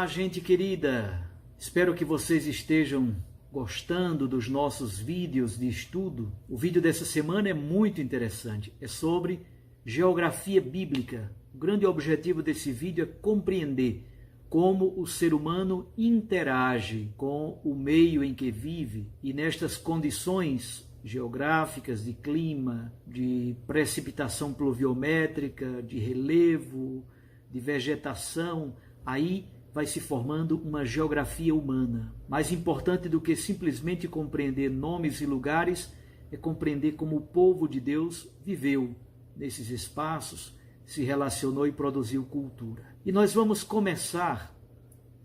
gente querida! Espero que vocês estejam gostando dos nossos vídeos de estudo. O vídeo dessa semana é muito interessante. É sobre geografia bíblica. O grande objetivo desse vídeo é compreender como o ser humano interage com o meio em que vive e nestas condições geográficas de clima, de precipitação pluviométrica, de relevo, de vegetação, aí vai se formando uma geografia humana. Mais importante do que simplesmente compreender nomes e lugares é compreender como o povo de Deus viveu nesses espaços, se relacionou e produziu cultura. E nós vamos começar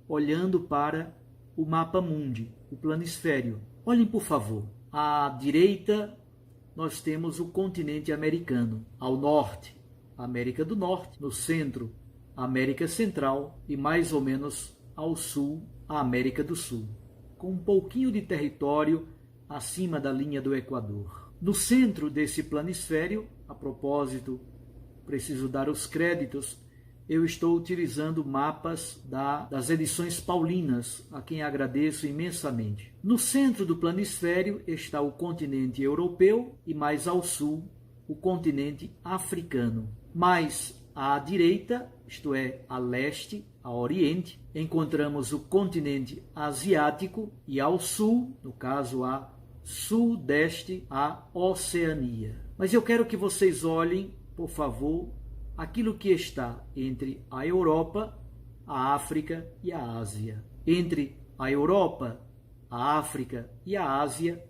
olhando para o mapa mundi, o planisfério. Olhem, por favor. À direita, nós temos o continente americano. Ao norte, a América do Norte. No centro, a América Central. E mais ou menos ao sul, a América do Sul. Com um pouquinho de território acima da linha do Equador. No centro desse planisfério, a propósito, preciso dar os créditos, eu estou utilizando mapas das edições paulinas, a quem agradeço imensamente. No centro do planisfério está o continente europeu e mais ao sul, o continente africano. Mais à direita, isto é, a leste, a oriente, encontramos o continente asiático e ao sul, no caso a sudeste, a Oceania. Mas eu quero que vocês olhem, por favor, aquilo que está entre a Europa, a África e a Ásia. Entre a Europa, a África e a Ásia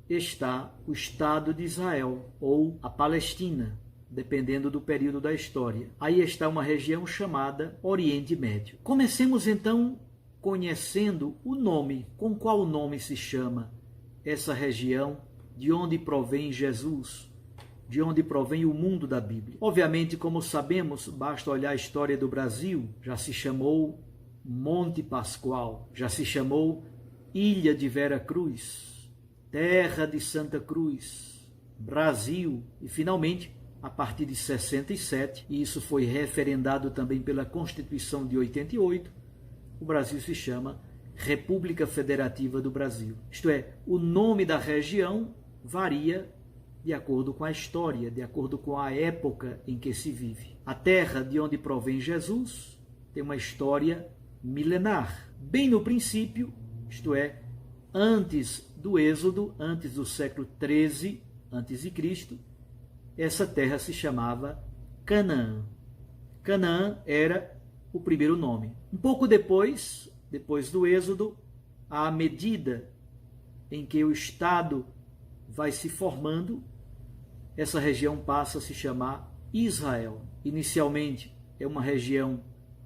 está o Estado de Israel, ou a Palestina, dependendo do período da história. Aí está uma região chamada Oriente Médio. Comecemos então conhecendo o nome. Com qual nome se chama essa região de onde provém Jesus? De onde provém o mundo da Bíblia. Obviamente, como sabemos, basta olhar a história do Brasil, já se chamou Monte Pascoal, já se chamou Ilha de Vera Cruz, Terra de Santa Cruz, Brasil, e finalmente, a partir de 67, e isso foi referendado também pela Constituição de 88, o Brasil se chama República Federativa do Brasil. Isto é, o nome da região varia de acordo com a história, de acordo com a época em que se vive. A terra de onde provém Jesus tem uma história milenar. Bem no princípio, isto é, antes do Êxodo, antes do século 13 a.C., essa terra se chamava Canaã. Canaã era o primeiro nome. Um pouco depois do Êxodo, à medida em que o Estado vai se formando, essa região passa a se chamar Israel. Inicialmente é uma região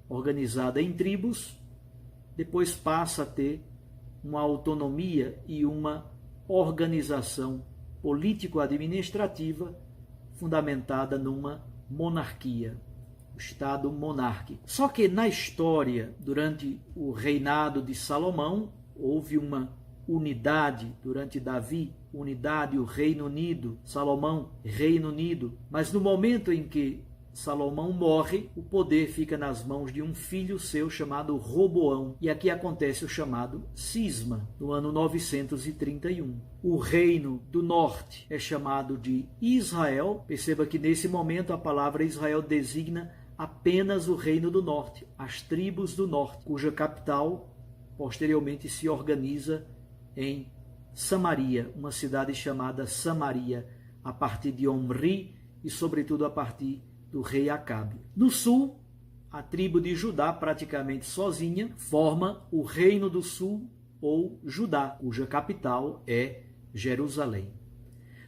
organizada em tribos, depois passa a ter uma autonomia e uma organização político-administrativa fundamentada numa monarquia, o Estado monárquico. Só que na história, durante o reinado de Salomão, houve uma unidade. Durante Davi, unidade, o Reino Unido, Salomão, Reino Unido. Mas no momento em que Salomão morre, o poder fica nas mãos de um filho seu chamado Roboão. E aqui acontece o chamado cisma, no ano 931. O Reino do Norte é chamado de Israel. Perceba que nesse momento a palavra Israel designa apenas o Reino do Norte, as tribos do Norte, cuja capital posteriormente se organiza em Samaria, uma cidade chamada Samaria, a partir de Omri e, sobretudo, a partir do rei Acabe. No sul, a tribo de Judá, praticamente sozinha, forma o Reino do Sul, ou Judá, cuja capital é Jerusalém.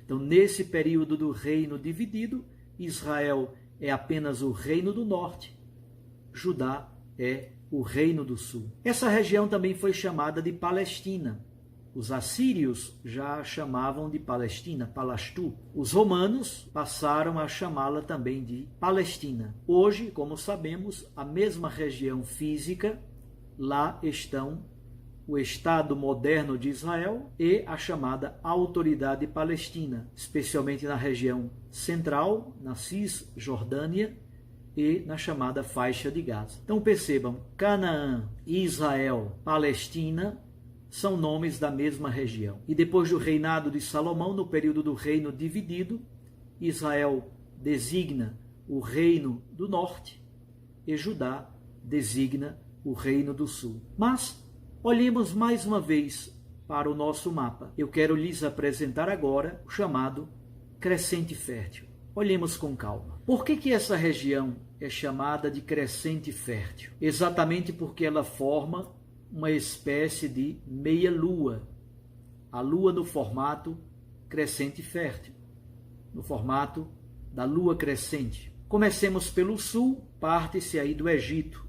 Então, nesse período do reino dividido, Israel é apenas o Reino do Norte, Judá é o Reino do Sul. Essa região também foi chamada de Palestina. Os assírios já a chamavam de Palestina, Palastu. Os romanos passaram a chamá-la também de Palestina. Hoje, como sabemos, a mesma região física, lá estão o Estado moderno de Israel e a chamada Autoridade Palestina, especialmente na região central, na Cisjordânia, e na chamada faixa de Gaza. Então percebam, Canaã, Israel, Palestina são nomes da mesma região. E depois do reinado de Salomão, no período do reino dividido, Israel designa o reino do norte e Judá designa o reino do sul. Mas olhemos mais uma vez para o nosso mapa. Eu quero lhes apresentar agora o chamado Crescente Fértil. Olhemos com calma. Por que essa região é chamada de Crescente Fértil? Exatamente porque ela forma uma espécie de meia-lua. A lua no formato crescente fértil, no formato da lua crescente. Comecemos pelo sul, parte-se aí do Egito.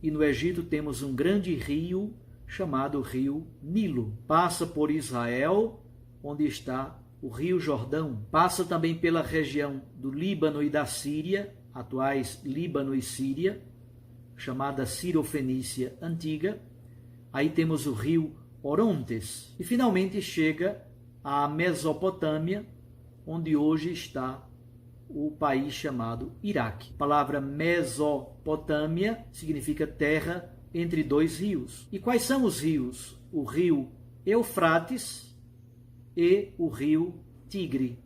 E no Egito temos um grande rio chamado Rio Nilo. Passa por Israel, onde está o Rio Jordão. Passa também pela região do Líbano e da Síria, atuais Líbano e Síria, chamada Ciro-Fenícia Antiga. Aí temos o rio Orontes. E finalmente chega à Mesopotâmia, onde hoje está o país chamado Iraque. A palavra Mesopotâmia significa terra entre dois rios. E quais são os rios? O rio Eufrates e o rio Tigre.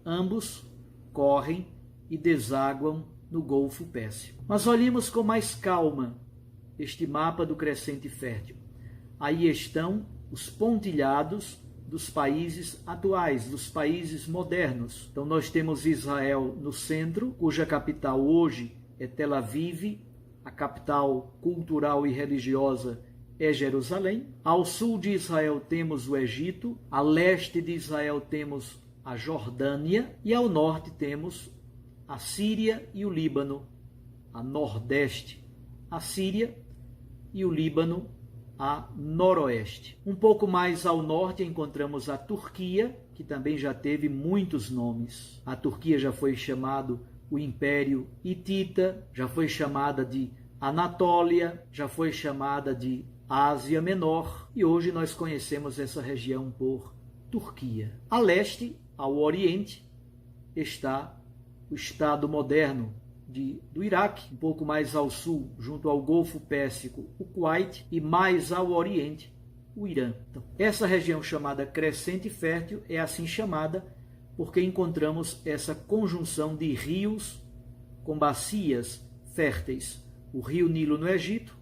Ambos correm e desaguam no Golfo Pérsico. Mas olhemos com mais calma este mapa do Crescente Fértil. Aí estão os pontilhados dos países atuais, dos países modernos. Então nós temos Israel no centro, cuja capital hoje é Tel Aviv, a capital cultural e religiosa é Jerusalém. Ao sul de Israel temos o Egito, a leste de Israel temos a Jordânia e ao norte temos a Síria e o Líbano, a nordeste a Síria e o Líbano a noroeste. Um pouco mais ao norte encontramos a Turquia, que também já teve muitos nomes. A Turquia já foi chamado o Império Hitita, já foi chamada de Anatólia, já foi chamada de Ásia Menor e hoje nós conhecemos essa região por Turquia. A leste, ao oriente, está o Estado moderno do Iraque, um pouco mais ao sul, junto ao Golfo Pérsico, o Kuwait, e mais ao oriente, o Irã. Então, essa região chamada Crescente Fértil é assim chamada porque encontramos essa conjunção de rios com bacias férteis. O rio Nilo no Egito,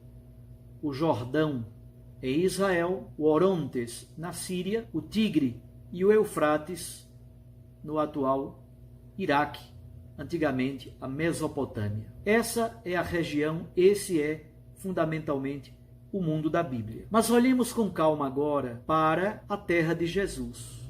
o Jordão em Israel, o Orontes na Síria, o Tigre e o Eufrates no atual Iraque, antigamente a Mesopotâmia. Essa é a região, esse é fundamentalmente o mundo da Bíblia. Mas olhemos com calma agora para a terra de Jesus.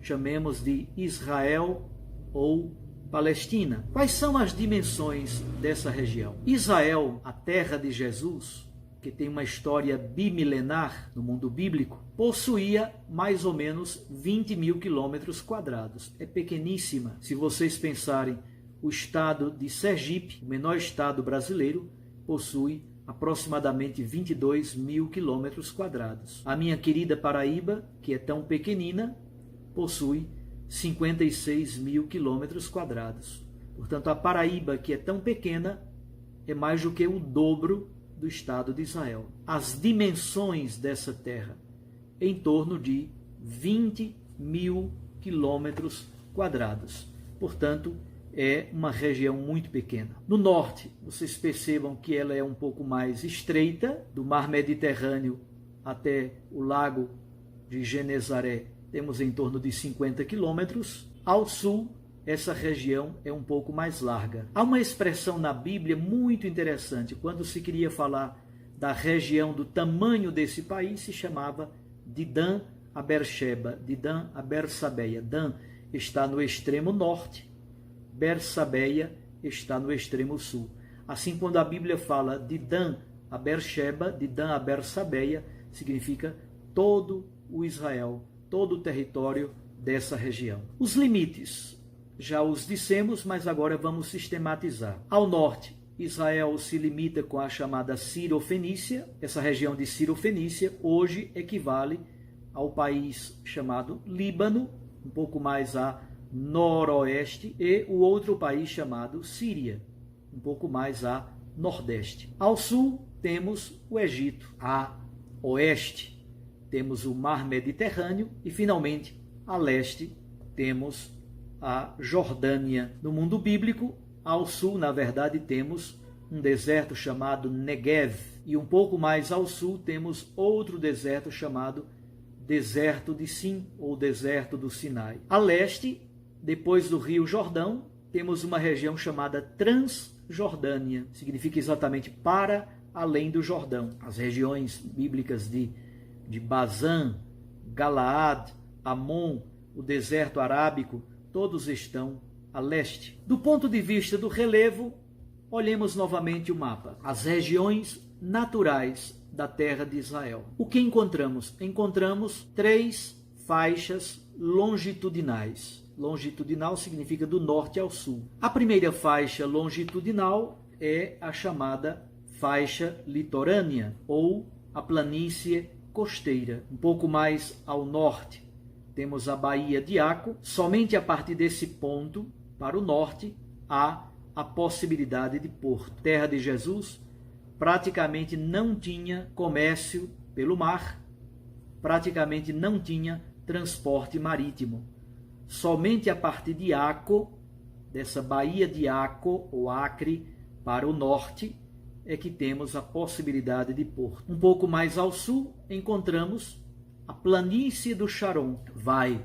Chamemos de Israel ou Palestina. Quais são as dimensões dessa região? Israel, a terra de Jesus, que tem uma história bimilenar no mundo bíblico, possuía mais ou menos 20 mil quilômetros quadrados. É pequeníssima. Se vocês pensarem, o estado de Sergipe, o menor estado brasileiro, possui aproximadamente 22 mil quilômetros quadrados. A minha querida Paraíba, que é tão pequenina, possui 56 mil quilômetros quadrados. Portanto, a Paraíba, que é tão pequena, é mais do que o dobro do Estado de Israel. As dimensões dessa terra, em torno de 20 mil quilômetros quadrados. Portanto, é uma região muito pequena. No norte, vocês percebam que ela é um pouco mais estreita, do mar Mediterrâneo até o lago de Genezaré, temos em torno de 50 quilômetros. Ao sul, essa região é um pouco mais larga. Há uma expressão na Bíblia muito interessante. Quando se queria falar da região, do tamanho desse país, se chamava de Dan a Beersheba, de Dan a Bersabeia. Dan está no extremo norte, Bersabeia está no extremo sul. Assim, quando a Bíblia fala de Dan a Beersheba, de Dan a Bersabeia, significa todo o Israel, todo o território dessa região. Os limites, já os dissemos, mas agora vamos sistematizar. Ao norte, Israel se limita com a chamada Ciro-Fenícia. Essa região de Ciro-Fenícia hoje equivale ao país chamado Líbano, um pouco mais a noroeste, e o outro país chamado Síria. um pouco mais a nordeste. Ao sul temos o Egito, a oeste temos o Mar Mediterrâneo e, finalmente, a leste temos a Jordânia. No mundo bíblico, ao sul, na verdade, temos um deserto chamado Negev, e um pouco mais ao sul temos outro deserto chamado Deserto de Sim, ou Deserto do Sinai. A leste, depois do Rio Jordão, temos uma região chamada Transjordânia, significa exatamente para além do Jordão. As regiões bíblicas de Bazã, Galaad, Amon, o deserto arábico, todos estão a leste. Do ponto de vista do relevo, olhemos novamente o mapa. As regiões naturais da terra de Israel. O que encontramos? Encontramos 3 faixas longitudinais. Longitudinal significa do norte ao sul. A primeira faixa longitudinal é a chamada faixa litorânea, ou a planície costeira. Um pouco mais ao norte temos a Baía de Aco. Somente a partir desse ponto, para o norte, há a possibilidade de porto. Terra de Jesus praticamente não tinha comércio pelo mar, praticamente não tinha transporte marítimo. Somente a partir de Aco, dessa Baía de Aco ou Acre, para o norte, é que temos a possibilidade de porto. Um pouco mais ao sul, encontramos a planície do Sharon. Vai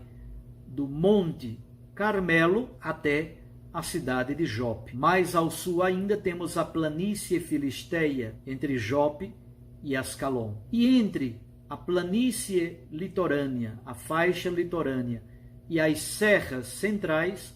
do Monte Carmelo até a cidade de Jope. Mais ao sul ainda temos a planície filisteia, entre Jope e Ascalon. E entre a planície litorânea, a faixa litorânea e as serras centrais,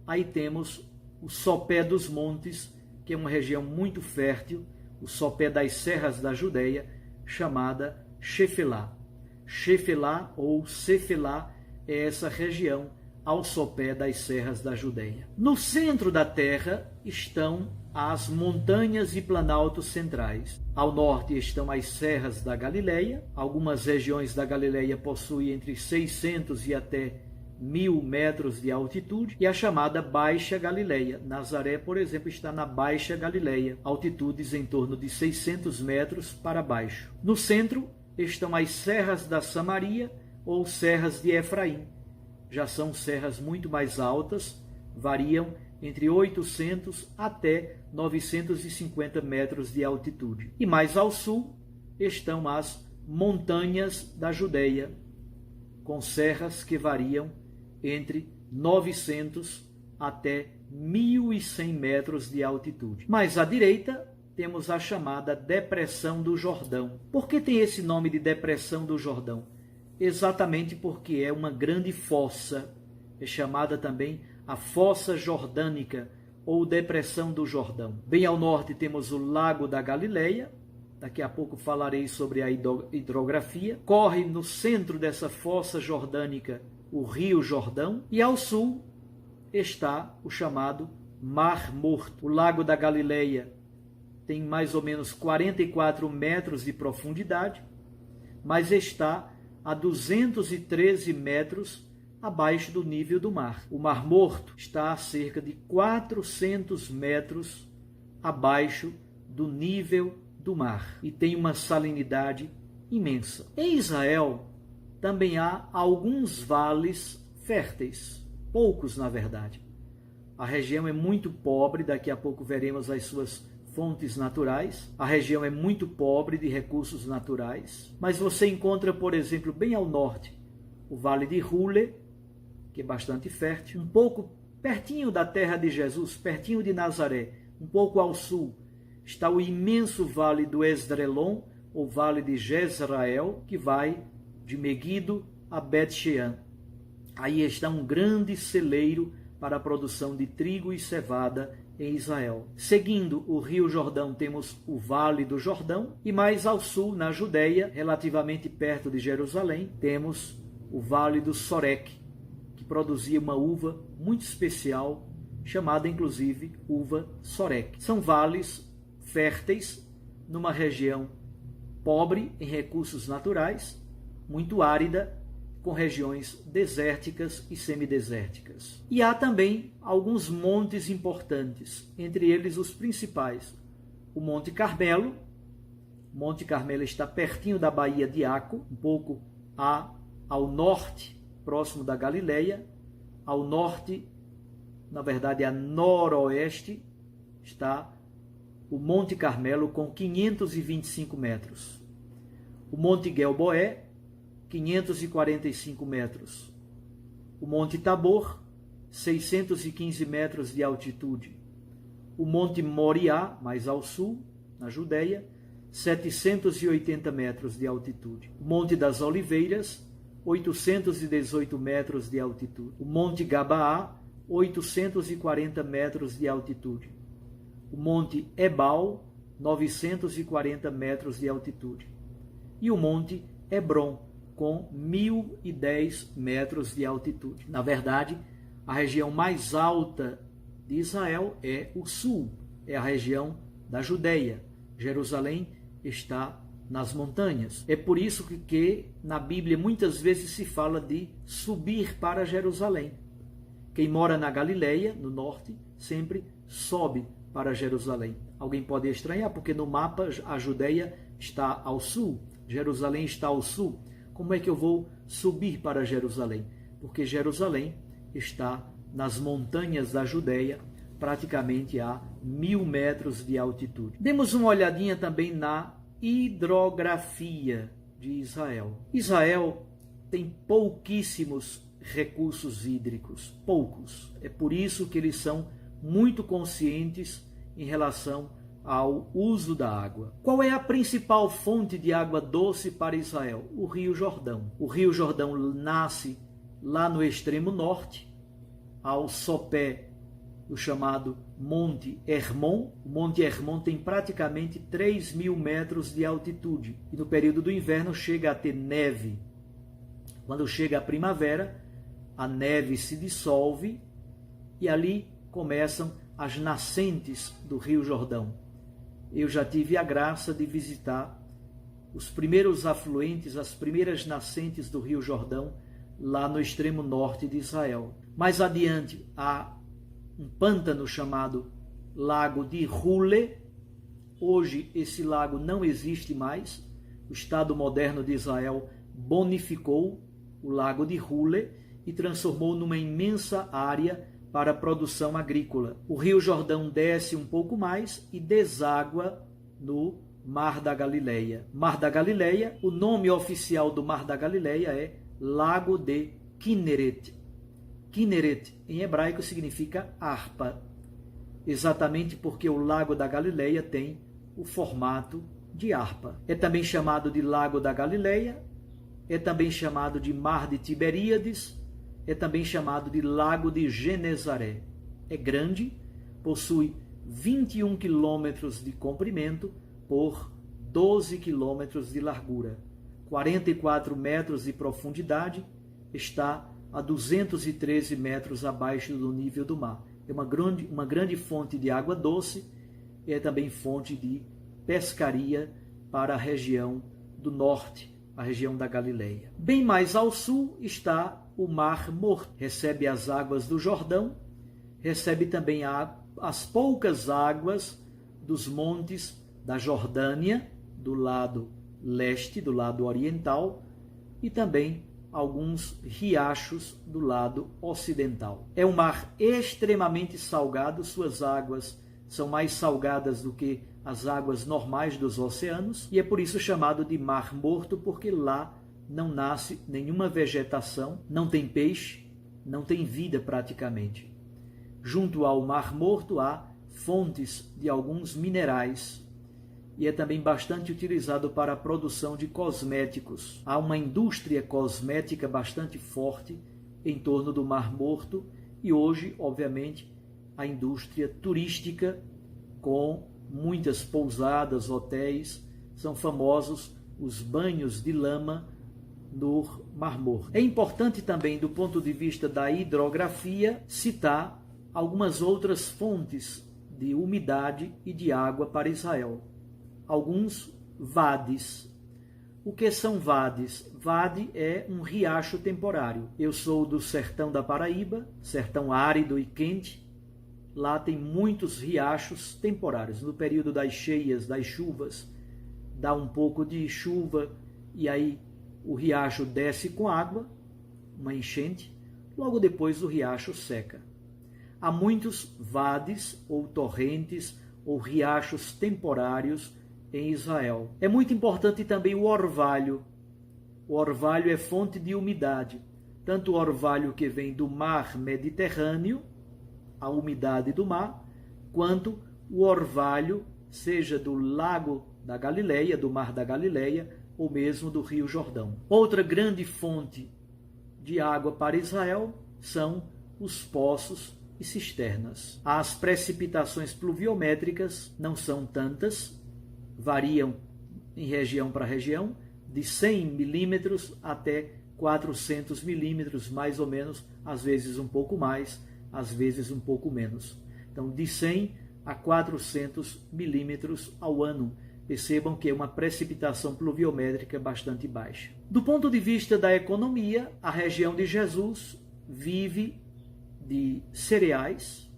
aí temos o sopé dos montes, que é uma região muito fértil, o sopé das serras da Judeia, chamada Shefelá. Shefelá ou Cefelá é essa região ao sopé das serras da Judeia. No centro da terra estão as montanhas e planaltos centrais. Ao norte estão as serras da Galileia. Algumas regiões da Galileia possuem entre 600 e até 1.000 metros de altitude, e a chamada Baixa Galileia. Nazaré, por exemplo, está na Baixa Galileia, altitudes em torno de 600 metros para baixo. No centro estão as serras da Samaria ou serras de Efraim. Já são serras muito mais altas, variam entre 800 até 950 metros de altitude. E mais ao sul estão as montanhas da Judeia, com serras que variam entre 900 até 1.100 metros de altitude. Mais à direita temos a chamada Depressão do Jordão. Por que tem esse nome de Depressão do Jordão? Exatamente porque é uma grande fossa, é chamada também a Fossa Jordânica ou Depressão do Jordão. Bem ao norte temos o Lago da Galileia, daqui a pouco falarei sobre a hidrografia. Corre no centro dessa fossa jordânica o Rio Jordão, e ao sul está o chamado Mar Morto. O Lago da Galileia tem mais ou menos 44 metros de profundidade, mas está a 213 metros abaixo do nível do mar. O Mar Morto está a cerca de 400 metros abaixo do nível do mar e tem uma salinidade imensa. Em Israel também há alguns vales férteis, poucos na verdade. A região é muito pobre, daqui a pouco veremos as suas fontes naturais. A região é muito pobre de recursos naturais, mas você encontra, por exemplo, bem ao norte, o Vale de Hule, que é bastante fértil, um pouco pertinho da terra de Jesus, pertinho de Nazaré, um pouco ao sul, está o imenso Vale do Esdrelon, ou Vale de Jezrael, que vai de Meguido a Bet-Shean. Aí está um grande celeiro para a produção de trigo e cevada em Israel. Seguindo o Rio Jordão, temos o Vale do Jordão, e mais ao sul, na Judeia, relativamente perto de Jerusalém, temos o Vale do Sorek, que produzia uma uva muito especial, chamada inclusive uva Sorek. São vales férteis numa região pobre em recursos naturais, muito árida, com regiões desérticas e semidesérticas. E há também alguns montes importantes, entre eles os principais. O Monte Carmelo. O Monte Carmelo está pertinho da Baía de Aco, um pouco ao norte, próximo da Galileia. Ao norte, na verdade, a noroeste, está o Monte Carmelo com 525 metros. O Monte Gelboé, 545 metros. O Monte Tabor, 615 metros de altitude. O Monte Moriá, mais ao sul, na Judeia, 780 metros de altitude. O Monte das Oliveiras, 818 metros de altitude. O Monte Gabaá, 840 metros de altitude. O Monte Ebal, 940 metros de altitude. E o Monte Hebron, com 1.010 metros de altitude. Na verdade, a região mais alta de Israel é o sul, é a região da Judeia. Jerusalém está nas montanhas. É por isso que na Bíblia muitas vezes se fala de subir para Jerusalém. Quem mora na Galileia, no norte, sempre sobe para Jerusalém. Alguém pode estranhar, porque no mapa a Judeia está ao sul, Jerusalém está ao sul. Como é que eu vou subir para Jerusalém? Porque Jerusalém está nas montanhas da Judeia, praticamente a 1.000 metros de altitude. Demos uma olhadinha também na hidrografia de Israel. Israel tem pouquíssimos recursos hídricos, poucos. É por isso que eles são muito conscientes em relação ao uso da água. Qual é a principal fonte de água doce para Israel? O Rio Jordão. O Rio Jordão nasce lá no extremo norte, ao sopé do chamado Monte Hermon. O Monte Hermon tem praticamente 3.000 metros de altitude e no período do inverno chega a ter neve. Quando chega a primavera, a neve se dissolve e ali começam as nascentes do Rio Jordão. Eu já tive a graça de visitar os primeiros afluentes, as primeiras nascentes do Rio Jordão, lá no extremo norte de Israel. Mais adiante, há um pântano chamado Lago de Hule. Hoje, esse lago não existe mais. O Estado moderno de Israel bonificou o Lago de Hule e transformou numa imensa área para a produção agrícola. O Rio Jordão desce um pouco mais e deságua no Mar da Galileia. Mar da Galileia, o nome oficial do Mar da Galileia é Lago de Kinneret. Kinneret, em hebraico, significa harpa, exatamente porque o Lago da Galileia tem o formato de harpa. É também chamado de Lago da Galileia, é também chamado de Mar de Tiberíades, é também chamado de Lago de Genezaré. É grande, possui 21 quilômetros de comprimento por 12 quilômetros de largura, 44 metros de profundidade, está a 213 metros abaixo do nível do mar. É uma grande fonte de água doce, é também fonte de pescaria para a região do norte, a região da Galileia. Bem mais ao sul está o Mar Morto, recebe as águas do Jordão, recebe também as poucas águas dos montes da Jordânia, do lado leste, do lado oriental, e também alguns riachos do lado ocidental. É um mar extremamente salgado, suas águas são mais salgadas do que as águas normais dos oceanos, e é por isso chamado de Mar Morto, porque lá não nasce nenhuma vegetação, não tem peixe, não tem vida praticamente. Junto ao Mar Morto há fontes de alguns minerais e é também bastante utilizado para a produção de cosméticos. Há uma indústria cosmética bastante forte em torno do Mar Morto e hoje, obviamente, a indústria turística com muitas pousadas, hotéis, são famosos os banhos de lama no Mar Morto. É importante também, do ponto de vista da hidrografia, citar algumas outras fontes de umidade e de água para Israel. Alguns vades. O que são vades? Vade é um riacho temporário. Eu sou do sertão da Paraíba, sertão árido e quente. Lá tem muitos riachos temporários. No período das cheias, das chuvas, dá um pouco de chuva e aí o riacho desce com água, uma enchente. Logo depois o riacho seca. Há muitos vades ou torrentes ou riachos temporários em Israel. É muito importante também o orvalho. O orvalho é fonte de umidade. Tanto o orvalho que vem do mar Mediterrâneo, a umidade do mar, quanto o orvalho, seja do lago da Galileia, do mar da Galileia, ou mesmo do rio Jordão. Outra grande fonte de água para Israel são os poços e cisternas. As precipitações pluviométricas não são tantas, variam em região para região, de 100 milímetros até 400 milímetros, mais ou menos, às vezes um pouco mais, às vezes um pouco menos. Então, de 100 a 400 milímetros ao ano. Percebam que é uma precipitação pluviométrica bastante baixa. Do ponto de vista da economia, a região de Jesus vive de cereais,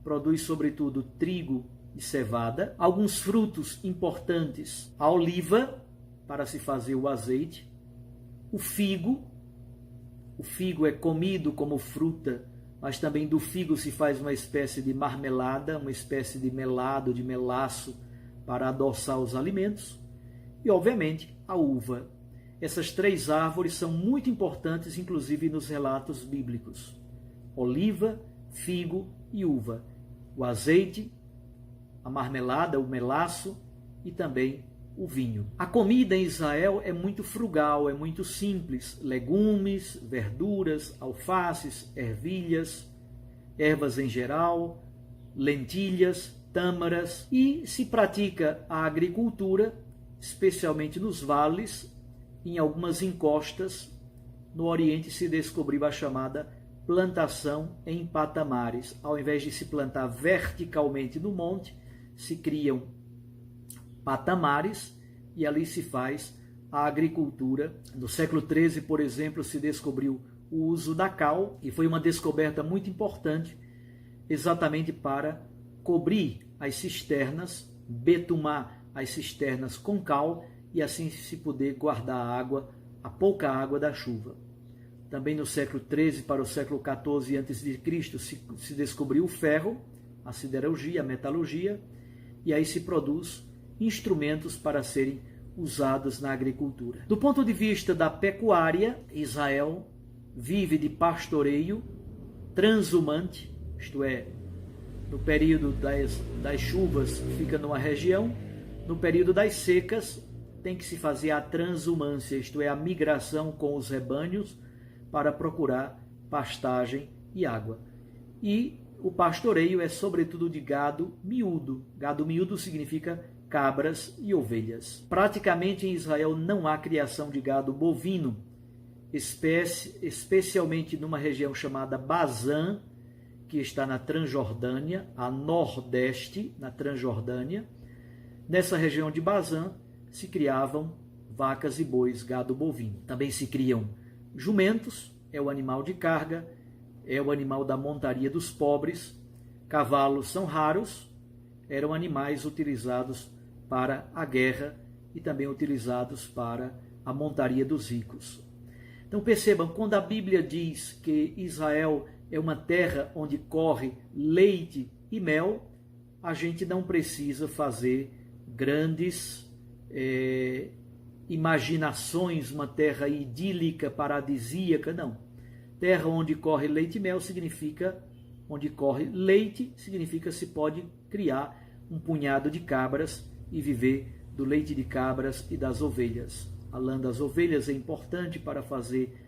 produz sobretudo trigo e cevada, alguns frutos importantes, a oliva, para se fazer o azeite, o figo é comido como fruta, mas também do figo se faz uma espécie de marmelada, uma espécie de melado, de melaço, para adoçar os alimentos, e obviamente a uva. Essas três árvores são muito importantes, inclusive nos relatos bíblicos. Oliva, figo e uva. O azeite, a marmelada, o melaço e também o vinho. A comida em Israel é muito frugal, é muito simples. Legumes, verduras, alfaces, ervilhas, ervas em geral, lentilhas, tâmaras. E se pratica a agricultura, especialmente nos vales, em algumas encostas. No Oriente se descobriu a chamada plantação em patamares. Ao invés de se plantar verticalmente no monte, se criam patamares e ali se faz a agricultura. No século XIII, por exemplo, se descobriu o uso da cal, e foi uma descoberta muito importante exatamente para cobrir as cisternas, betumar as cisternas com cal e assim se poder guardar a água, a pouca água da chuva. Também no século XIII para o século XIV a.C. se descobriu o ferro, a siderurgia, a metalurgia, e aí se produz instrumentos para serem usados na agricultura. Do ponto de vista da pecuária, Israel vive de pastoreio transhumante, isto é, no período das chuvas fica numa região, no período das secas tem que se fazer a transhumância, isto é, a migração com os rebanhos para procurar pastagem e água. E o pastoreio é sobretudo de gado miúdo. Gado miúdo significa cabras e ovelhas. Praticamente em Israel não há criação de gado bovino, especialmente numa região chamada Bazã, que está na Transjordânia, a nordeste, na Transjordânia. Nessa região de Bazã se criavam vacas e bois, gado bovino. Também se criam jumentos, é o animal de carga, é o animal da montaria dos pobres. Cavalos são raros, eram animais utilizados para a guerra e também utilizados para a montaria dos ricos. Então percebam, quando a Bíblia diz que Israel é uma terra onde corre leite e mel, a gente não precisa fazer grandes imaginações, uma terra idílica, paradisíaca, não. Terra onde corre leite e mel significa, onde corre leite, significa se pode criar um punhado de cabras e viver do leite de cabras e das ovelhas. A lã das ovelhas é importante para fazer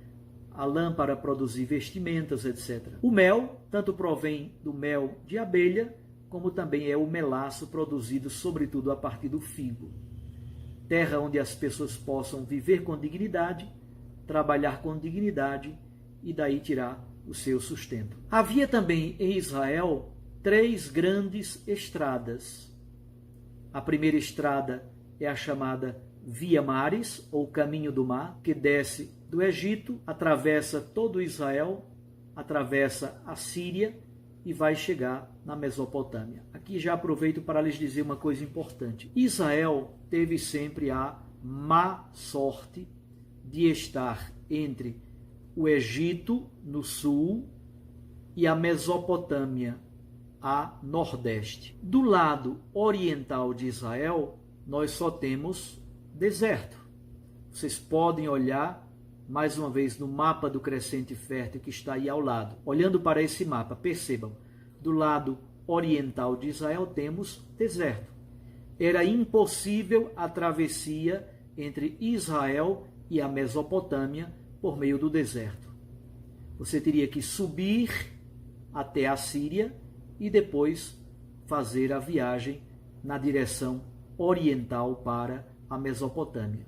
a lã, para produzir vestimentas, etc. O mel tanto provém do mel de abelha, como também é o melaço produzido sobretudo a partir do figo. Terra onde as pessoas possam viver com dignidade, trabalhar com dignidade e daí tirar o seu sustento. Havia também em Israel 3 grandes estradas. A primeira estrada é a chamada Via Maris, ou Caminho do Mar, que desce do Egito, atravessa todo Israel, atravessa a Síria e vai chegar na Mesopotâmia. Aqui já aproveito para lhes dizer uma coisa importante. Israel teve sempre a má sorte de estar entre o Egito, no sul, e a Mesopotâmia, a nordeste. Do lado oriental de Israel, nós só temos deserto. Vocês podem olhar mais uma vez no mapa do Crescente Fértil que está aí ao lado. Olhando para esse mapa, percebam, do lado oriental de Israel temos deserto. Era impossível a travessia entre Israel e a Mesopotâmia por meio do deserto. Você teria que subir até a Síria e depois fazer a viagem na direção oriental para a Mesopotâmia.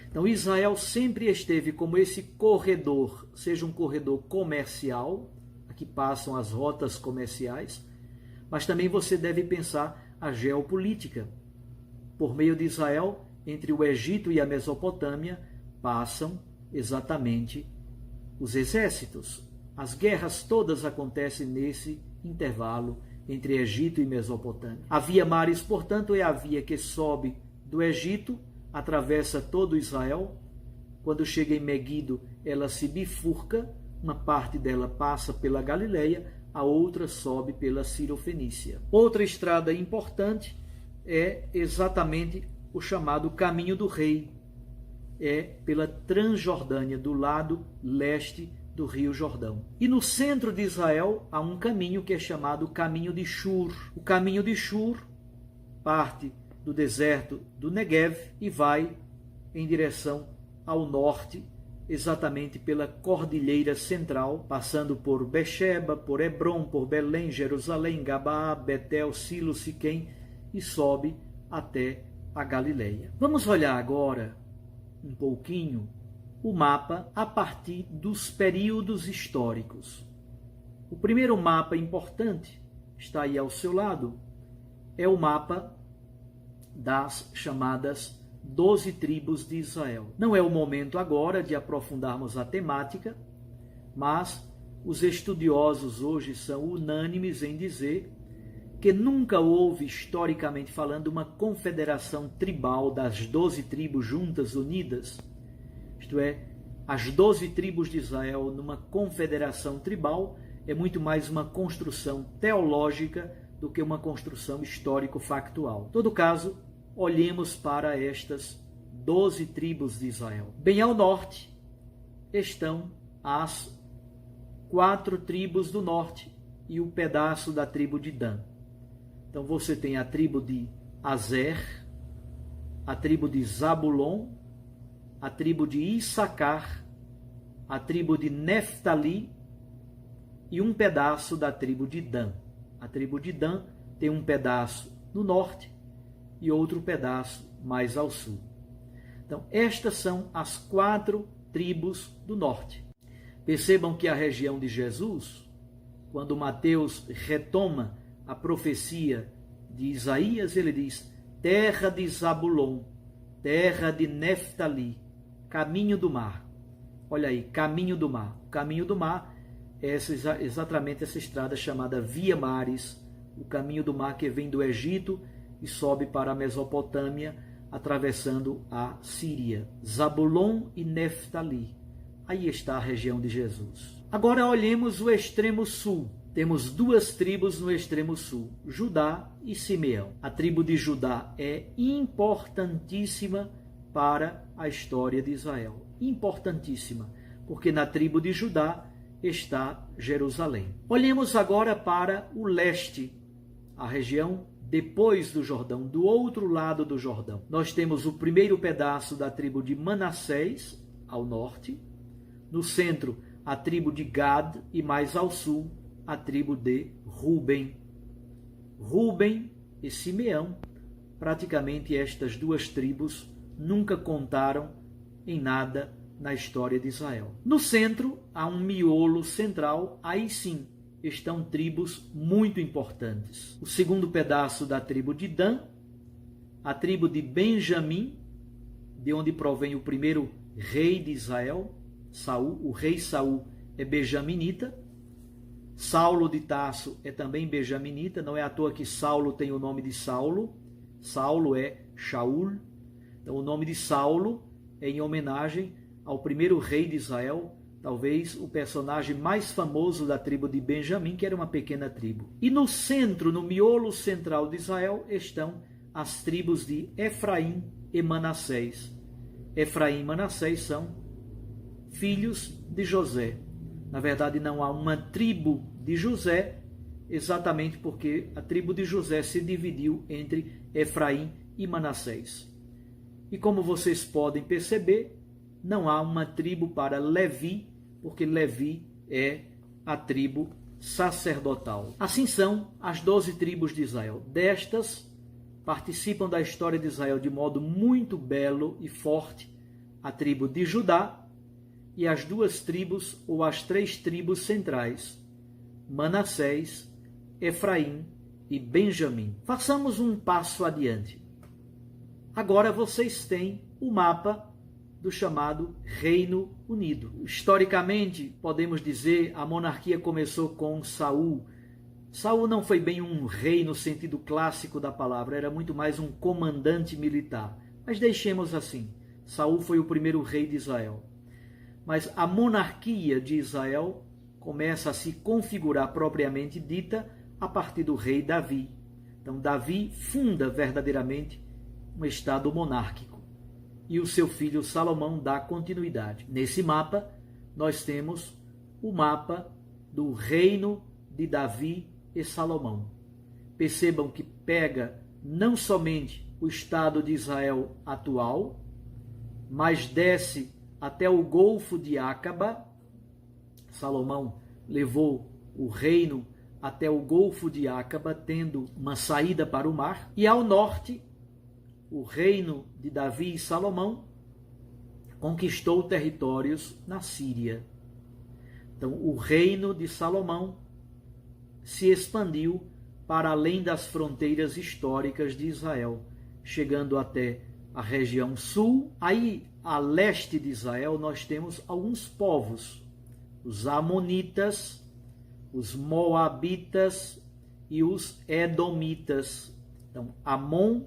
Então Israel sempre esteve como esse corredor, seja um corredor comercial, aqui passam as rotas comerciais, mas também você deve pensar a geopolítica. Por meio de Israel, entre o Egito e a Mesopotâmia, passam exatamente os exércitos. As guerras todas acontecem nesse intervalo entre Egito e Mesopotâmia. A Via Maris, portanto, é a via que sobe do Egito, atravessa todo Israel. Quando chega em Meguido, ela se bifurca, uma parte dela passa pela Galileia, a outra sobe pela Cirofenícia. Outra estrada importante é exatamente o chamado Caminho do Rei. É pela Transjordânia, do lado leste do Rio Jordão. E no centro de Israel há um caminho que é chamado Caminho de Shur. O Caminho de Shur parte do deserto do Negev e vai em direção ao norte, exatamente pela Cordilheira Central, passando por Bexeba, por Hebron, por Belém, Jerusalém, Gabaá, Betel, Silo, Siquém e sobe até a Galileia. Vamos olhar agora um pouquinho o mapa a partir dos períodos históricos. O primeiro mapa importante, está aí ao seu lado, é o mapa das chamadas 12 tribos de Israel. Não é o momento agora de aprofundarmos a temática, mas os estudiosos hoje são unânimes em dizer que nunca houve, historicamente falando, uma confederação tribal das 12 tribos juntas, unidas. Isto é, as 12 tribos de Israel numa confederação tribal é muito mais uma construção teológica do que uma construção histórico-factual. Em todo caso, olhemos para estas 12 tribos de Israel. Bem ao norte estão as 4 tribos do norte e o pedaço da tribo de Dan. Então você tem a tribo de Azer, a tribo de Zabulon, a tribo de Issacar, a tribo de Neftali e um pedaço da tribo de Dan. A tribo de Dan tem um pedaço no norte e outro pedaço mais ao sul. Então, estas são as 4 tribos do norte. Percebam que a região de Jesus, quando Mateus retoma a profecia de Isaías, ele diz: terra de Zabulon, terra de Neftali, caminho do mar. Olha aí, caminho do mar. O caminho do mar é exatamente essa estrada chamada Via Maris, o caminho do mar que vem do Egito e sobe para a Mesopotâmia, atravessando a Síria. Zabulon e Neftali. Aí está a região de Jesus. Agora olhemos o extremo sul. Temos 2 tribos no extremo sul, Judá e Simeão. A tribo de Judá é importantíssima para a história de Israel. Importantíssima, porque na tribo de Judá está Jerusalém. Olhemos agora para o leste, a região depois do Jordão, do outro lado do Jordão. Nós temos o primeiro pedaço da tribo de Manassés, ao norte. No centro, a tribo de Gad e mais ao sul, a tribo de Ruben. Ruben e Simeão, praticamente estas 2 tribos nunca contaram em nada na história de Israel. No centro, há um miolo central, aí sim estão tribos muito importantes. O segundo pedaço da tribo de Dan, a tribo de Benjamim, de onde provém o primeiro rei de Israel, Saul. O rei Saul é benjaminita. Saulo de Tarso é também benjaminita. Não é à toa que Saulo tem o nome de Saulo. Saulo é Shaul. Então o nome de Saulo é em homenagem ao primeiro rei de Israel, talvez o personagem mais famoso da tribo de Benjamim, que era uma pequena tribo. E no centro, no miolo central de Israel, estão as tribos de Efraim e Manassés. Efraim e Manassés são filhos de José. Na verdade, não há uma tribo de José, exatamente porque a tribo de José se dividiu entre Efraim e Manassés. E como vocês podem perceber, não há uma tribo para Levi, porque Levi é a tribo sacerdotal. Assim são as 12 tribos de Israel. Destas, participam da história de Israel de modo muito belo e forte a tribo de Judá e as duas tribos ou as três tribos centrais, Manassés, Efraim e Benjamim. Façamos um passo adiante. Agora vocês têm o mapa do chamado Reino Unido. Historicamente, podemos dizer, a monarquia começou com Saul. Saul não foi bem um rei no sentido clássico da palavra, era muito mais um comandante militar. Mas deixemos assim, Saul foi o primeiro rei de Israel. Mas a monarquia de Israel começa a se configurar propriamente dita a partir do rei Davi. Então Davi funda verdadeiramente um estado monárquico. E o seu filho Salomão dá continuidade. Nesse mapa, nós temos o mapa do reino de Davi e Salomão. Percebam que pega não somente o estado de Israel atual, mas desce até o Golfo de Acaba. Salomão levou o reino até o Golfo de Acaba, tendo uma saída para o mar. E ao norte, o reino de Davi e Salomão conquistou territórios na Síria. Então, o reino de Salomão se expandiu para além das fronteiras históricas de Israel, chegando até a região sul. Aí, a leste de Israel, nós temos alguns povos, os amonitas, os moabitas e os edomitas. Então, Amon,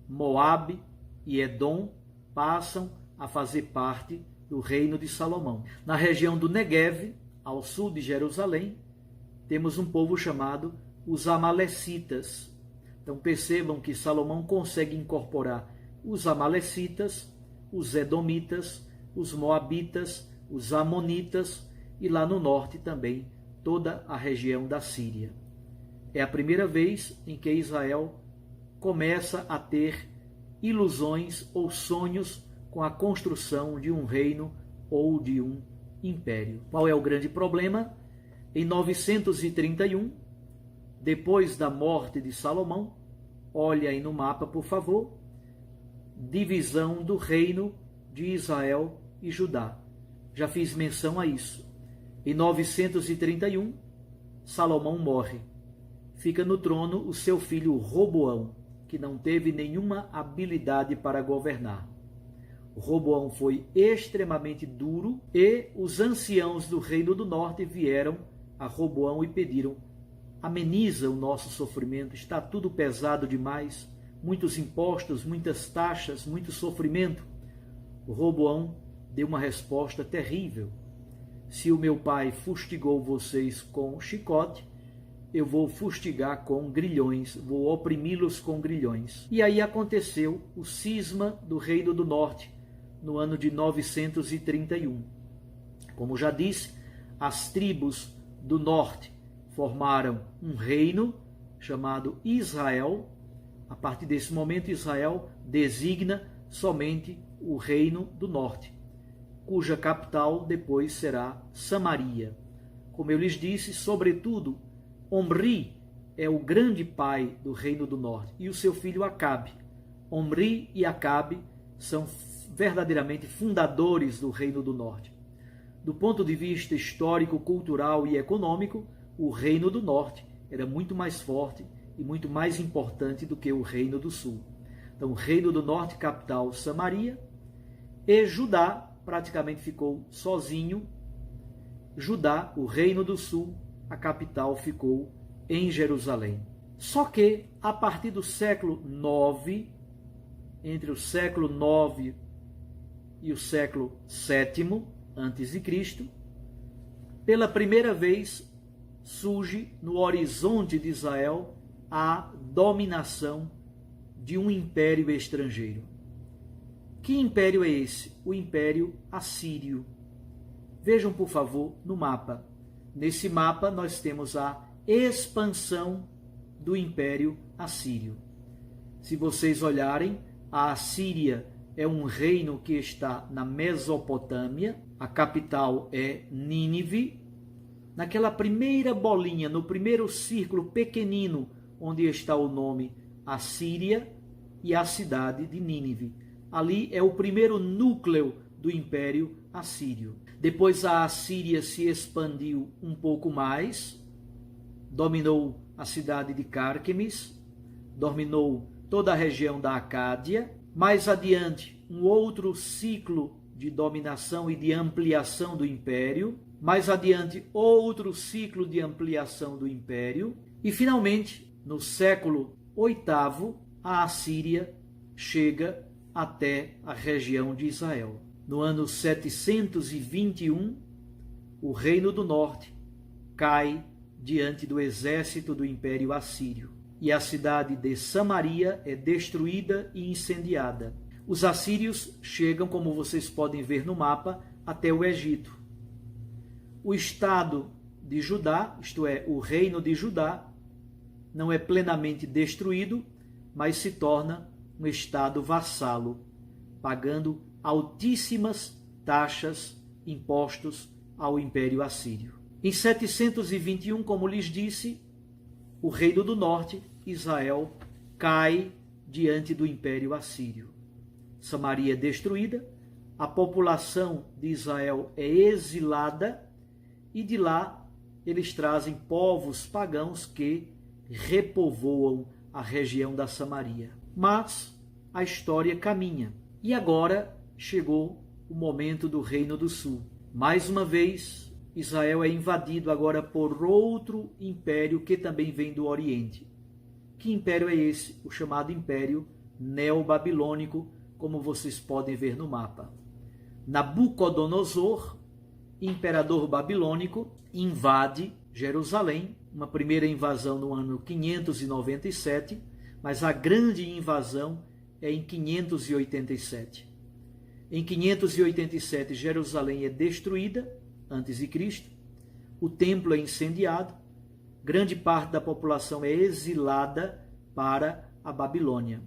Moabe e Edom passam a fazer parte do reino de Salomão. Na região do Negueve, ao sul de Jerusalém, temos um povo chamado os Amalecitas. Então percebam que Salomão consegue incorporar os Amalecitas, os Edomitas, os Moabitas, os Amonitas e lá no norte também toda a região da Síria. É a primeira vez em que Israel começa a ter ilusões ou sonhos com a construção de um reino ou de um império. Qual é o grande problema? Em 931, depois da morte de Salomão, olha aí no mapa, por favor, divisão do reino de Israel e Judá. Já fiz menção a isso. Em 931, Salomão morre. Fica no trono o seu filho Roboão, que não teve nenhuma habilidade para governar. Roboão foi extremamente duro e os anciãos do reino do norte vieram a Roboão e pediram: ameniza o nosso sofrimento, está tudo pesado demais, muitos impostos, muitas taxas, muito sofrimento. O Roboão deu uma resposta terrível: se o meu pai fustigou vocês com chicote, eu vou fustigar com grilhões, vou oprimi-los com grilhões. E aí aconteceu o cisma do reino do norte, no ano de 931. Como já disse, as tribos do norte formaram um reino chamado Israel. A partir desse momento, Israel designa somente o reino do norte, cuja capital depois será Samaria. Como eu lhes disse, sobretudo, Omri é o grande pai do reino do norte e o seu filho Acabe. Omri e Acabe são verdadeiramente fundadores do reino do norte. Do ponto de vista histórico, cultural e econômico, o reino do norte era muito mais forte e muito mais importante do que o reino do sul. Então, o reino do norte, capital Samaria, E Judá praticamente ficou sozinho. Judá, o Reino do Sul, a capital ficou em Jerusalém. Só que, a partir do século IX, entre o século IX e o século VII a.C., pela primeira vez surge no horizonte de Israel a dominação de um império estrangeiro. Que império é esse? O Império Assírio. Vejam, por favor, no mapa. Nesse mapa nós temos a expansão do Império Assírio. Se vocês olharem, a Assíria é um reino que está na Mesopotâmia, a capital é Nínive. Naquela primeira bolinha, no primeiro círculo pequenino, onde está o nome Assíria e a cidade de Nínive. Ali é o primeiro núcleo do Império Assírio. Depois a Assíria se expandiu um pouco mais, dominou a cidade de Cárquemes, dominou toda a região da Acádia. Mais adiante, um outro ciclo de dominação e de ampliação do império. Mais adiante, outro ciclo de ampliação do império. E, finalmente, no século VIII, a Assíria chega até a região de Israel. No ano 721, o Reino do Norte cai diante do exército do Império Assírio, e a cidade de Samaria é destruída e incendiada. Os assírios chegam, como vocês podem ver no mapa, até o Egito. O estado de Judá, isto é, o reino de Judá, não é plenamente destruído, mas se torna um estado vassalo, pagando altíssimas taxas, impostos ao Império Assírio. Em 721, como lhes disse, o Reino do Norte, Israel, cai diante do Império Assírio. Samaria é destruída, a população de Israel é exilada e de lá eles trazem povos pagãos que repovoam a região da Samaria. Mas a história caminha. E agora chegou o momento do Reino do Sul. Mais uma vez, Israel é invadido agora por outro império que também vem do Oriente. Que império é esse? O chamado Império Neobabilônico, como vocês podem ver no mapa. Nabucodonosor, imperador babilônico, invade Jerusalém, uma primeira invasão no ano 597, mas a grande invasão é em 587. Em 587, Jerusalém é destruída, antes de Cristo, o templo é incendiado, grande parte da população é exilada para a Babilônia.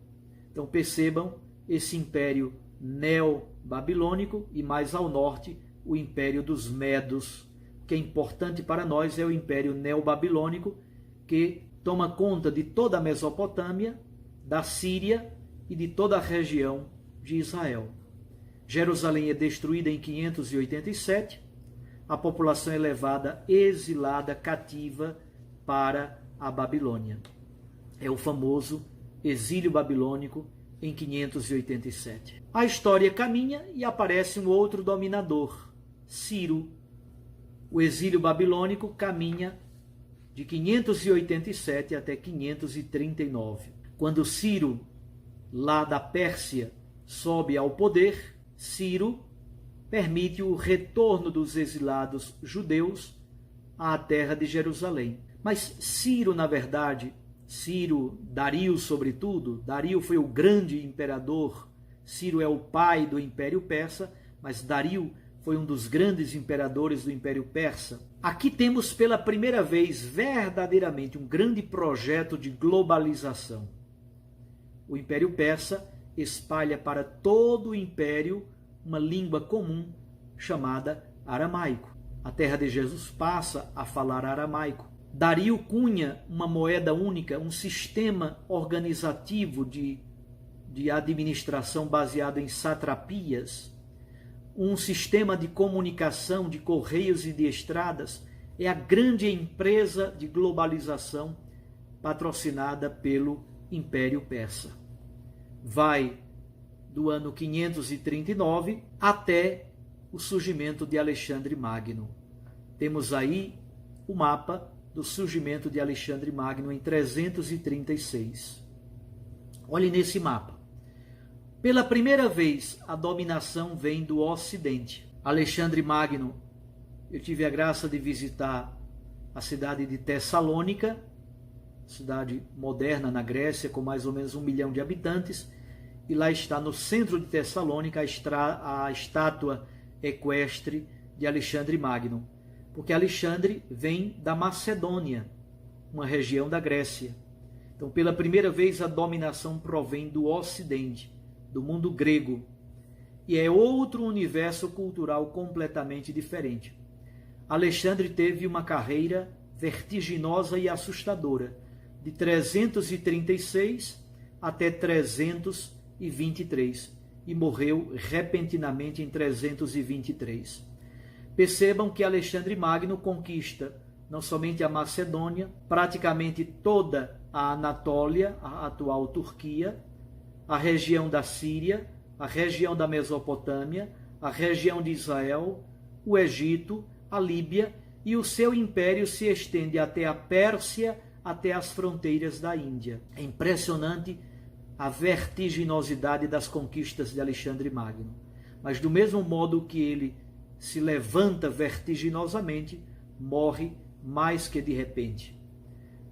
Então percebam esse império neo-babilônico e mais ao norte o império dos Medos. O que é importante para nós é o império neo-babilônico, que toma conta de toda a Mesopotâmia, da Síria e de toda a região de Israel. Jerusalém é destruída em 587, a população é levada exilada, cativa para a Babilônia. É o famoso exílio babilônico em 587. A história caminha e aparece um outro dominador, Ciro. O exílio babilônico caminha de 587 até 539. Quando Ciro, lá da Pérsia, sobe ao poder, Ciro permite o retorno dos exilados judeus à terra de Jerusalém. Mas Ciro, na verdade, Dario sobretudo, Dario foi o grande imperador, Ciro é o pai do Império Persa, mas Dario foi um dos grandes imperadores do Império Persa. Aqui temos pela primeira vez verdadeiramente um grande projeto de globalização. O Império Persa espalha para todo o império uma língua comum chamada aramaico. A terra de Jesus passa a falar aramaico. Dario cunha uma moeda única, um sistema organizativo de administração baseado em satrapias, um sistema de comunicação de correios e de estradas. É a grande empresa de globalização patrocinada pelo Império Persa. Vai do ano 539 até o surgimento de Alexandre Magno. Temos aí o mapa do surgimento de Alexandre Magno em 336. Olhe nesse mapa. Pela primeira vez, a dominação vem do Ocidente. Alexandre Magno, eu tive a graça de visitar a cidade de Tessalônica, cidade moderna na Grécia, com mais ou menos 1 milhão de habitantes, e lá está no centro de Tessalônica a estátua equestre de Alexandre Magno, porque Alexandre vem da Macedônia, uma região da Grécia. Então, pela primeira vez, a dominação provém do Ocidente, do mundo grego, e é outro universo cultural completamente diferente. Alexandre teve uma carreira vertiginosa e assustadora, de 336 até 323, e morreu repentinamente em 323. Percebam que Alexandre Magno conquista não somente a Macedônia, praticamente toda a Anatólia, a atual Turquia, a região da Síria, a região da Mesopotâmia, a região de Israel, o Egito, a Líbia, e o seu império se estende até a Pérsia, até as fronteiras da Índia. É impressionante a vertiginosidade das conquistas de Alexandre Magno. Mas do mesmo modo que ele se levanta vertiginosamente, morre mais que de repente.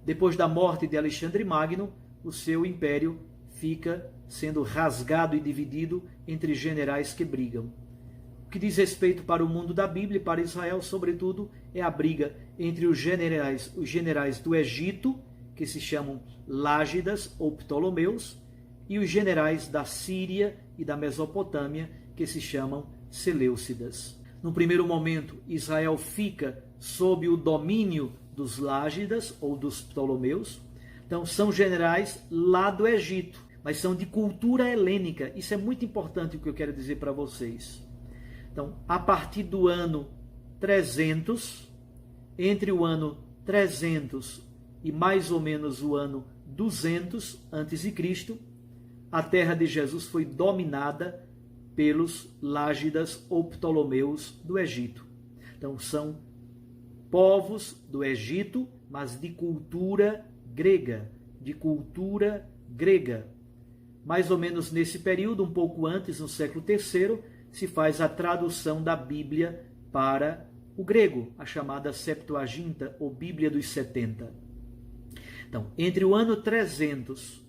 Depois da morte de Alexandre Magno, o seu império fica sendo rasgado e dividido entre generais que brigam. O que diz respeito para o mundo da Bíblia e para Israel, sobretudo, é a briga entre os generais do Egito, que se chamam Lágidas ou Ptolomeus, e os generais da Síria e da Mesopotâmia, que se chamam Seleucidas. No primeiro momento, Israel fica sob o domínio dos Lágidas ou dos Ptolomeus. Então, são generais lá do Egito, mas são de cultura helênica. Isso é muito importante o que eu quero dizer para vocês. Então, a partir do ano 300, entre o ano 300 e mais ou menos o ano 200 a.C., a terra de Jesus foi dominada pelos Lágidas ou Ptolomeus do Egito. Então, são povos do Egito, mas de cultura grega, Mais ou menos nesse período, um pouco antes, no século III, se faz a tradução da Bíblia para o grego, a chamada Septuaginta, ou Bíblia dos 70. Então, entre o ano 300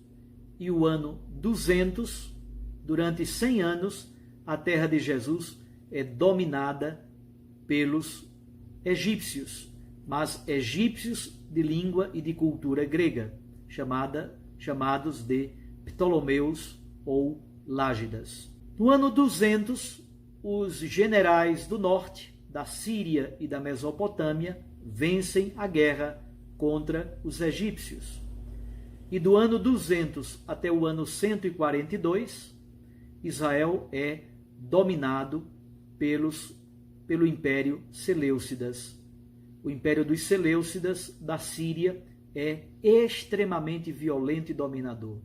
e o ano 200, durante 100 anos, a terra de Jesus é dominada pelos egípcios, mas egípcios de língua e de cultura grega, chamados de Ptolomeus ou Lágidas. No ano 200, os generais do norte, da Síria e da Mesopotâmia, vencem a guerra contra os egípcios. E do ano 200 até o ano 142, Israel é dominado pelo Império Seleucidas. O Império dos Seleucidas da Síria é extremamente violento e dominador.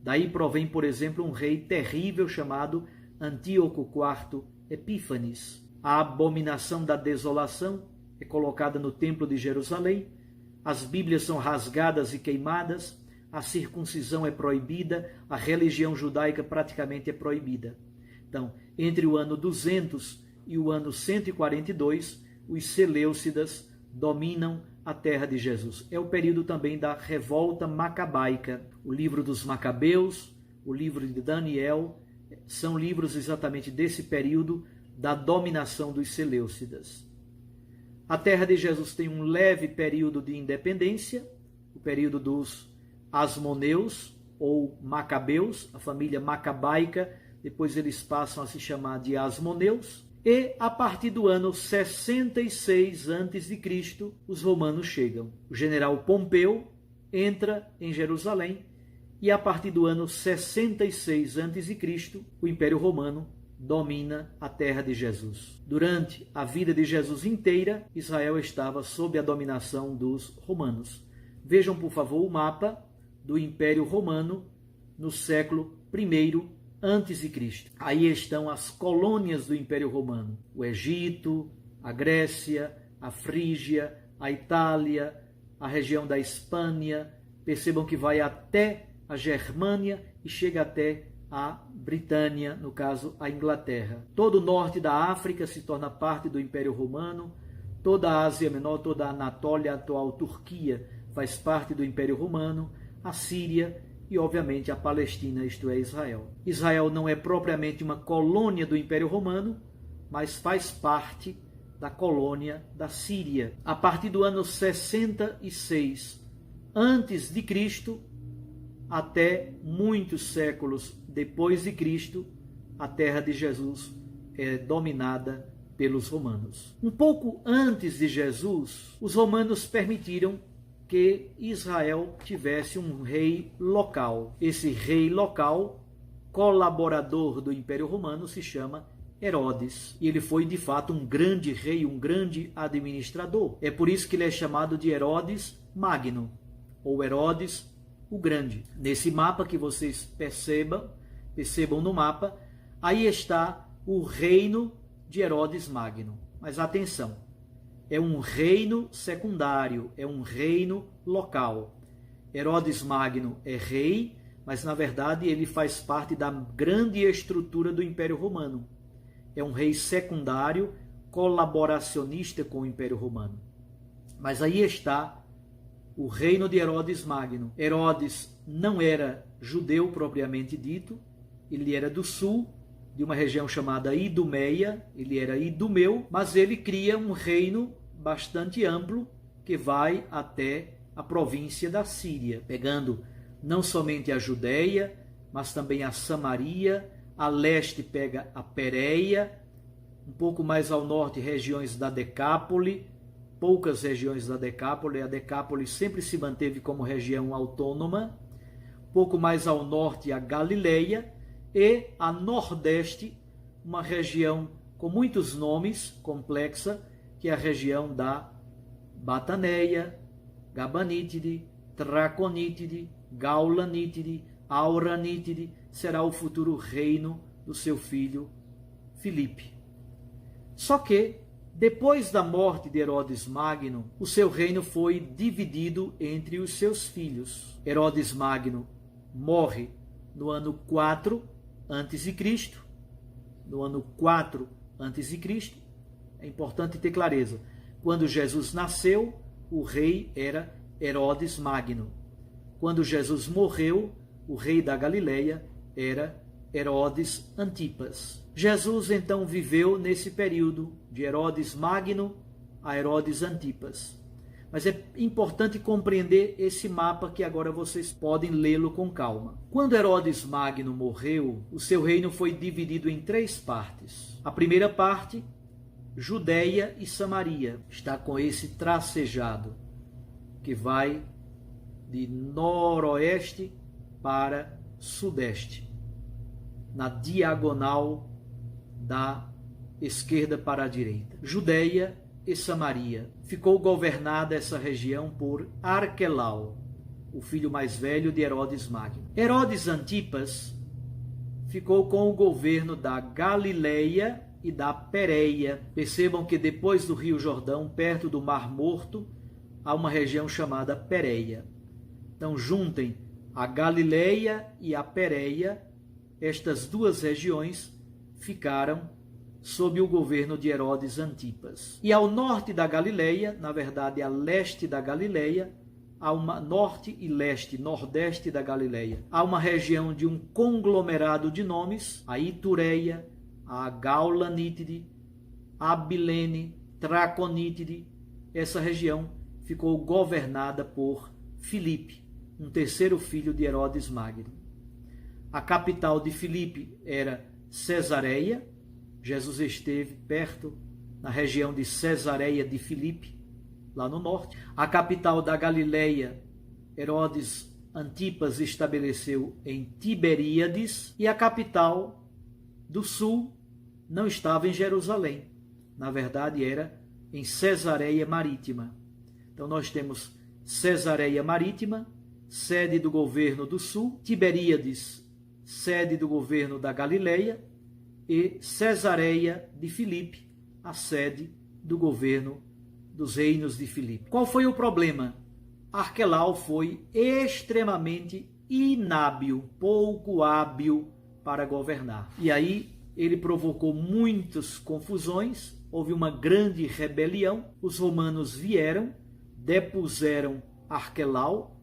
Daí provém, por exemplo, um rei terrível chamado Antíoco IV Epífanes. A abominação da desolação é colocada no Templo de Jerusalém, as Bíblias são rasgadas e queimadas, a circuncisão é proibida, a religião judaica praticamente é proibida. Então, entre o ano 200 e o ano 142, os Seleucidas dominam a terra de Jesus. É o período também da revolta macabaica. O livro dos Macabeus, o livro de Daniel, são livros exatamente desse período da dominação dos Seleucidas. A terra de Jesus tem um leve período de independência, o período dos Asmoneus ou Macabeus, a família macabaica, depois eles passam a se chamar de Asmoneus. E a partir do ano 66 a.C., os romanos chegam. O general Pompeu entra em Jerusalém e a partir do ano 66 a.C., o Império Romano domina a terra de Jesus. Durante a vida de Jesus inteira, Israel estava sob a dominação dos romanos. Vejam, por favor, o mapa do Império Romano no século I antes de Cristo. Aí estão as colônias do Império Romano: o Egito, a Grécia, a Frígia, a Itália, a região da Espanha. Percebam que vai até a Germânia e chega até a Britânia, no caso a Inglaterra. Todo o norte da África se torna parte do Império Romano. Toda a Ásia Menor, toda a Anatólia, a atual Turquia, faz parte do Império Romano. A Síria e, obviamente, a Palestina, isto é, Israel. Israel não é propriamente uma colônia do Império Romano, mas faz parte da colônia da Síria. A partir do ano 66 antes de Cristo, até muitos séculos depois de Cristo, a terra de Jesus é dominada pelos romanos. Um pouco antes de Jesus, os romanos permitiram que Israel tivesse um rei local. Esse rei local, colaborador do Império Romano, se chama Herodes. E ele foi, de fato, um grande rei, um grande administrador. É por isso que ele é chamado de Herodes Magno, ou Herodes o Grande. Nesse mapa que vocês percebam no mapa, aí está o reino de Herodes Magno. Mas atenção, é um reino secundário, é um reino local. Herodes Magno é rei, mas na verdade ele faz parte da grande estrutura do Império Romano. É um rei secundário, colaboracionista com o Império Romano. Mas aí está o reino de Herodes Magno. Herodes não era judeu propriamente dito, ele era do sul, de uma região chamada Idumeia, ele era idumeu, mas ele cria um reino bastante amplo que vai até a província da Síria, pegando não somente a Judéia, mas também a Samaria, a leste pega a Pérea, um pouco mais ao norte regiões da Decápole, poucas regiões da Decápole, a Decápole sempre se manteve como região autônoma, um pouco mais ao norte a Galileia, e a nordeste, uma região com muitos nomes, complexa, que é a região da Bataneia, Gabanítide, Traconítide, Gaulanítide, Auranítide, será o futuro reino do seu filho Filipe. Só que, depois da morte de Herodes Magno, o seu reino foi dividido entre os seus filhos. Herodes Magno morre no ano 4 a.C., no ano 4 a.C., é importante ter clareza, quando Jesus nasceu, o rei era Herodes Magno. Quando Jesus morreu, o rei da Galileia era Herodes Antipas. Jesus então viveu nesse período de Herodes Magno a Herodes Antipas. Mas é importante compreender esse mapa que agora vocês podem lê-lo com calma. Quando Herodes Magno morreu, o seu reino foi dividido em 3 partes. A primeira parte, Judéia e Samaria, está com esse tracejado, que vai de noroeste para sudeste, na diagonal da esquerda para a direita. Judéia e Samaria. Ficou governada essa região por Arquelau, o filho mais velho de Herodes Magno. Herodes Antipas ficou com o governo da Galileia e da Pérea. Percebam que depois do Rio Jordão, perto do Mar Morto, há uma região chamada Pérea. Então juntem a Galileia e a Pérea, estas 2 regiões ficaram sob o governo de Herodes Antipas. E ao norte da Galileia, na verdade a leste da Galileia, há uma norte e leste, nordeste da Galileia, há uma região de um conglomerado de nomes, a Itureia, a Gaulanítide, a Abilene, Traconítide. Essa região ficou governada por Filipe, um terceiro filho de Herodes Magno. A capital de Filipe era Cesareia. Jesus esteve perto, na região de Cesareia de Filipe, lá no norte. A capital da Galileia, Herodes Antipas estabeleceu em Tiberíades, e a capital do sul não estava em Jerusalém. Na verdade, era em Cesareia Marítima. Então, nós temos Cesareia Marítima, sede do governo do sul, Tiberíades, sede do governo da Galileia, e Cesareia de Filipe, a sede do governo dos reinos de Filipe. Qual foi o problema? Arquelau foi extremamente inábil, pouco hábil para governar. E aí ele provocou muitas confusões, houve uma grande rebelião, os romanos vieram, depuseram Arquelau,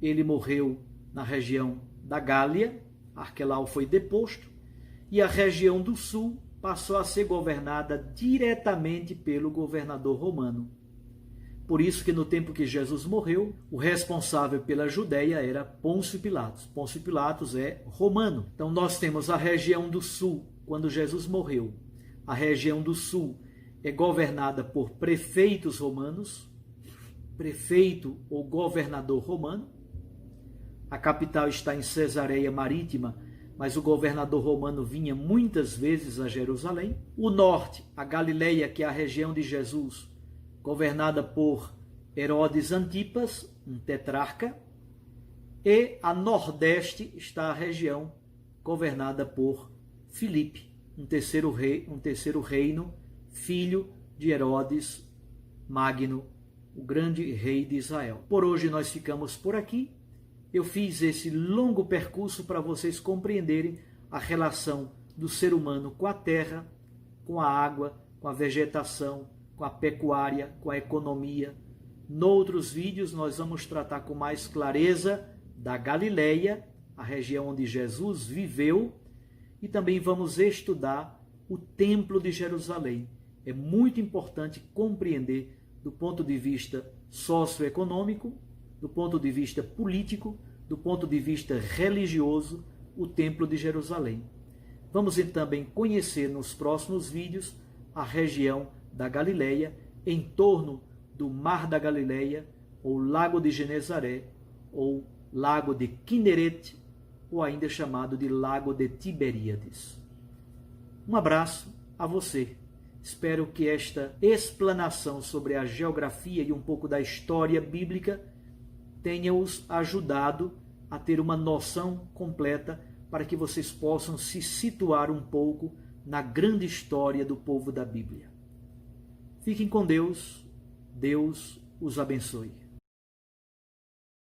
ele morreu na região da Gália, Arquelau foi deposto, e a região do sul passou a ser governada diretamente pelo governador romano. Por isso que no tempo que Jesus morreu, o responsável pela Judéia era Pôncio Pilatos. Pôncio Pilatos é romano. Então nós temos a região do sul, quando Jesus morreu. A região do sul é governada por prefeitos romanos, prefeito ou governador romano. A capital está em Cesareia Marítima, mas o governador romano vinha muitas vezes a Jerusalém. O norte, a Galileia, que é a região de Jesus, governada por Herodes Antipas, um tetrarca, e a nordeste está a região governada por Filipe, um terceiro reino, filho de Herodes Magno, o grande rei de Israel. Por hoje nós ficamos por aqui. Eu fiz esse longo percurso para vocês compreenderem a relação do ser humano com a terra, com a água, com a vegetação, com a pecuária, com a economia. Noutros vídeos nós vamos tratar com mais clareza da Galileia, a região onde Jesus viveu, e também vamos estudar o Templo de Jerusalém. É muito importante compreender do ponto de vista socioeconômico, do ponto de vista político, do ponto de vista religioso, o Templo de Jerusalém. Vamos também conhecer nos próximos vídeos a região da Galileia, em torno do Mar da Galileia, ou Lago de Genezaré, ou Lago de Quinerete, ou ainda chamado de Lago de Tiberíades. Um abraço a você. Espero que esta explanação sobre a geografia e um pouco da história bíblica tenha-os ajudado a ter uma noção completa para que vocês possam se situar um pouco na grande história do povo da Bíblia. Fiquem com Deus. Deus os abençoe.